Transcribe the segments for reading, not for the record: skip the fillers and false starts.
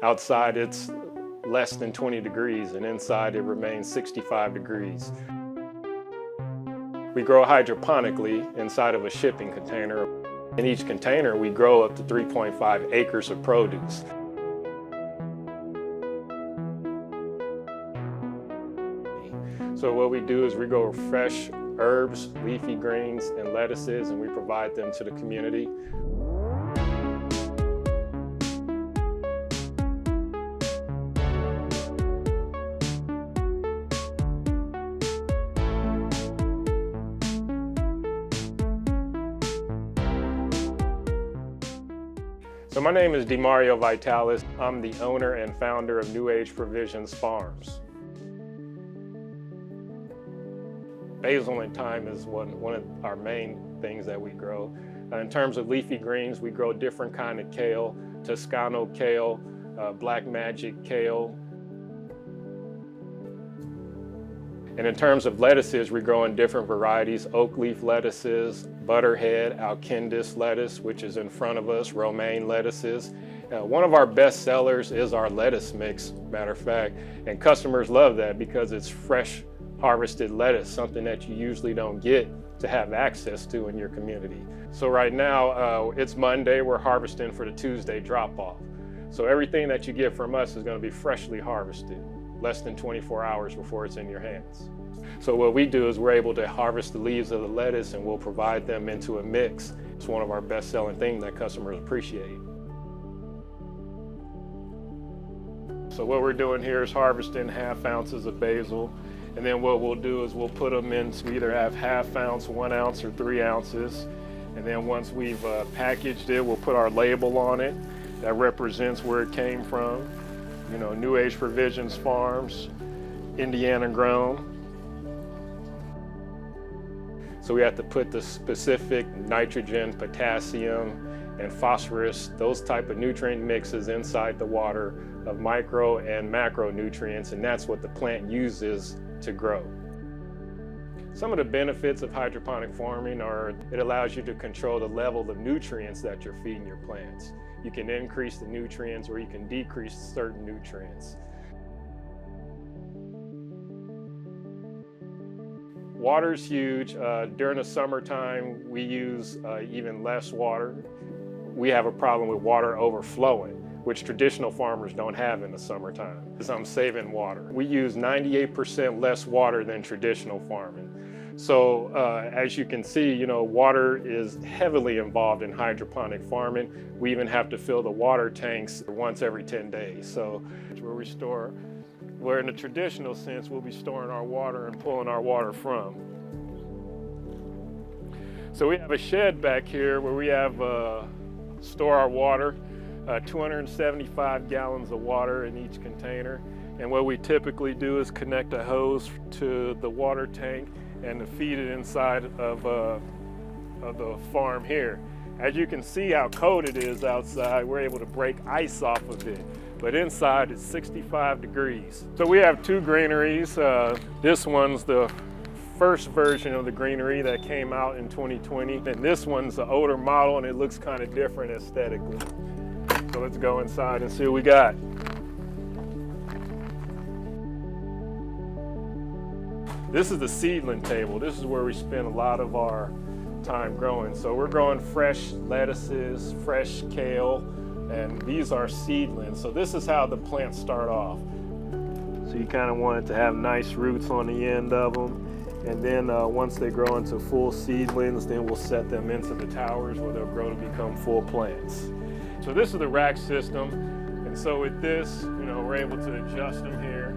Outside it's less than 20 degrees and inside it remains 65 degrees. We grow hydroponically inside of a shipping container. In each container we grow up to 3.5 acres of produce. So what we do is we grow fresh herbs, leafy greens, and lettuces, and we provide them to the community. So my name is DeMario Vitalis. I'm the owner and founder of New Age Provisions Farms. Basil and thyme is one of our main things that we grow. In terms of leafy greens, we grow different kind of kale, Toscano kale, black magic kale. And in terms of lettuces, we grow in different varieties: oak leaf lettuces, butterhead, alkindus lettuce, which is in front of us, romaine lettuces. One of our best sellers is our lettuce mix, matter of fact, and customers love that because it's fresh harvested lettuce, something that you usually don't get to have access to in your community. So right now, it's Monday, we're harvesting for the Tuesday drop-off. So everything that you get from us is going to be freshly harvested, less than 24 hours before it's in your hands. So what we do is we're able to harvest the leaves of the lettuce and we'll provide them into a mix. It's one of our best-selling things that customers appreciate. So what we're doing here is harvesting 1/2 ounces of basil. And then what we'll do is we'll put them in, so we either have 1/2 ounce, 1 ounce, or 3 ounces. And then once we've packaged it, we'll put our label on it that represents where it came from. You know, New Age Provisions Farms, Indiana grown. So we have to put the specific nitrogen, potassium, and phosphorus, those type of nutrient mixes inside the water of micro and macronutrients, and that's what the plant uses to grow. Some of the benefits of hydroponic farming are it allows you to control the level of nutrients that you're feeding your plants. You can increase the nutrients or you can decrease certain nutrients. Water's huge. During the summertime, we use even less water. We have a problem with water overflowing, which traditional farmers don't have in the summertime, because I'm saving water. We use 98% less water than traditional farming. So as you can see, you know, water is heavily involved in hydroponic farming. We even have to fill the water tanks once every 10 days. So where in the traditional sense, we'll be storing our water and pulling our water from. So we have a shed back here where we have store our water. 275 gallons of water in each container. And what we typically do is connect a hose to the water tank and to feed it inside of the farm here. As you can see how cold it is outside, we're able to break ice off of it. But inside it's 65 degrees. So we have 2 greeneries. This one's the first version of the greenery that came out in 2020. And this one's the older model and it looks kind of different aesthetically. So let's go inside and see what we got. This is the seedling table. This is where we spend a lot of our time growing. So we're growing fresh lettuces, fresh kale, and these are seedlings. So this is how the plants start off. So you kind of want it to have nice roots on the end of them. And then once they grow into full seedlings, then we'll set them into the towers where they'll grow to become full plants. So this is the rack system, and so with this, you know, we're able to adjust them here.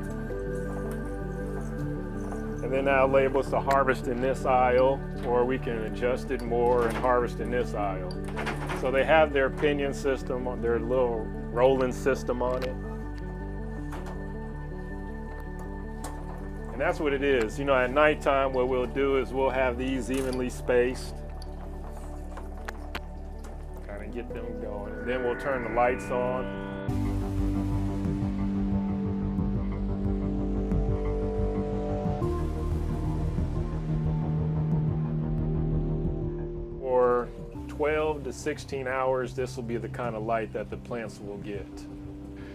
And then that'll enable us to harvest in this aisle, or we can adjust it more and harvest in this aisle. So they have their pinion system, their little rolling system on it. And that's what it is. You know, at nighttime, what we'll do is we'll have these evenly spaced. Get them going, and then we'll turn the lights on. For 12 to 16 hours, this will be the kind of light that the plants will get.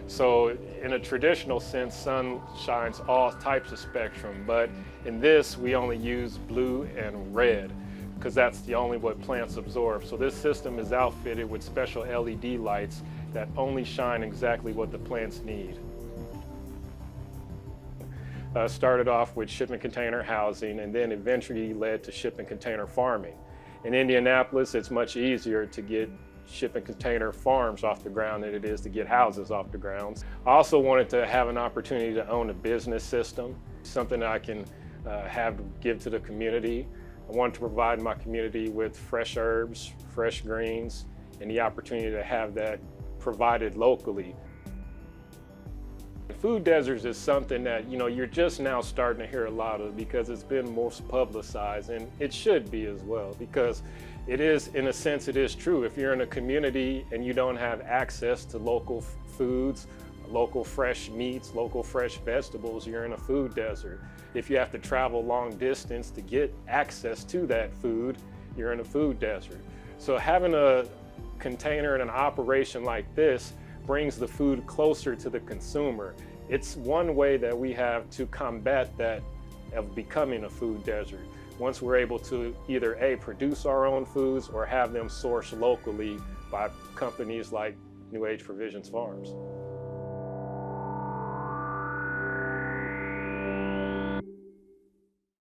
So in a traditional sense, sun shines all types of spectrum, but in this, we only use blue and red because that's the only what plants absorb. So this system is outfitted with special LED lights that only shine exactly what the plants need. Started off with shipping container housing and then eventually led to shipping container farming. In Indianapolis, it's much easier to get shipping container farms off the ground than it is to get houses off the ground. I also wanted to have an opportunity to own a business system, something that I can give to the community. I wanted to provide my community with fresh herbs, fresh greens, and the opportunity to have that provided locally. Food deserts is something that you're just now starting to hear a lot of because it's been most publicized, and it should be as well, because it is, in a sense, it is true. If you're in a community and you don't have access to local foods, local fresh meats, local fresh vegetables, you're in a food desert. If you have to travel long distance to get access to that food, you're in a food desert. So having a container and an operation like this brings the food closer to the consumer. It's one way that we have to combat that of becoming a food desert. Once we're able to either produce our own foods or have them sourced locally by companies like New Age Provisions Farms.